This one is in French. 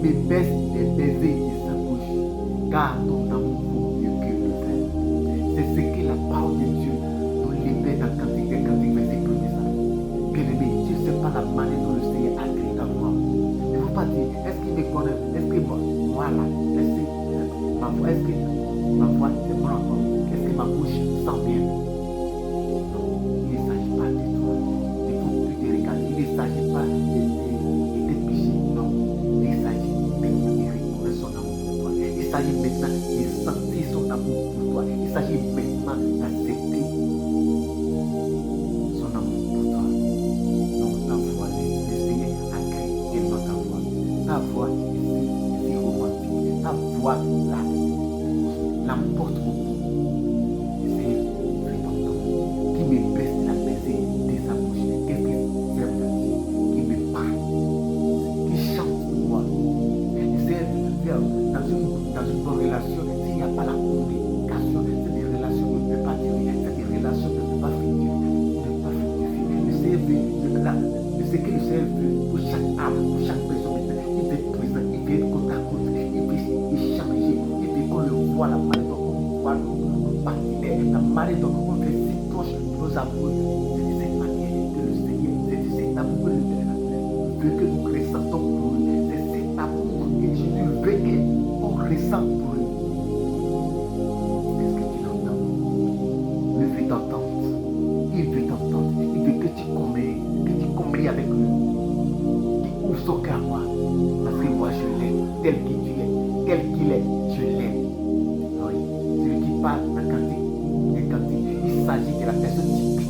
me baisse les baisers de sa bouche, car ton amour vaut mieux que le vin. C'est ce que la parole de Dieu nous libère dans Cantique des Cantiques, verset 1. Bien-aimé, Dieu ne sait pas la manière dont le Seigneur a créé ta voix. Il ne faut pas dire, est-ce qu'il me connaît, est-ce que moi là, est-ce que ma voix, est-ce que ma voix c'est bon encore, est-ce que ma bouche sent bien? Non, il ne s'agit pas de toi. Il ne faut plus te regarder, il ne s'agit pas de tes péchés, non. Il s'agit maintenant de reconnaître son amour pour toi. Il s'agit maintenant de sentir son amour pour toi. Il s'agit maintenant d'accepter son amour pour toi. Donc ta voix, le Seigneur a créé tellement ta voix. Ta voix est romantique. Ta voix là l'emporte beaucoup. Le Seigneur fait ton nom. Qui me baisse la baiser de sa bouche. Qu'est-ce que j'aime de dire? Qui me parle. Qui chante pour moi. Le Seigneur dans une bonne relation, s'il n'y a pas la communication, c'est des relations qui ne peuvent pas durer, c'est des relations qui ne peuvent pas finir. Le Seigneur veut, ce que le Seigneur veut pour chaque âme, pour chaque personne, il veut être présent, il veut être côte à côte, il veut échanger, il veut qu'on le voit la manière dont on voit nos partenaires, la manière dont on fait si proche de nos amours. C'est de cette manière que le Seigneur, c'est de cet amour que le Seigneur veut que nous ressentons pour lui. C'est cet amour que Jésus veut qu'on ressente pour lui. Est-ce que tu l'entends? Il veut t'entendre. Il veut t'entendre. Il veut que tu communies avec lui. Il ouvre son cœur à moi. Parce que moi, je l'aime tel que tu es. Tel qu'il est, je l'aime. Oui. Celui qui parle dans Cantique, il s'agit de la personne typique.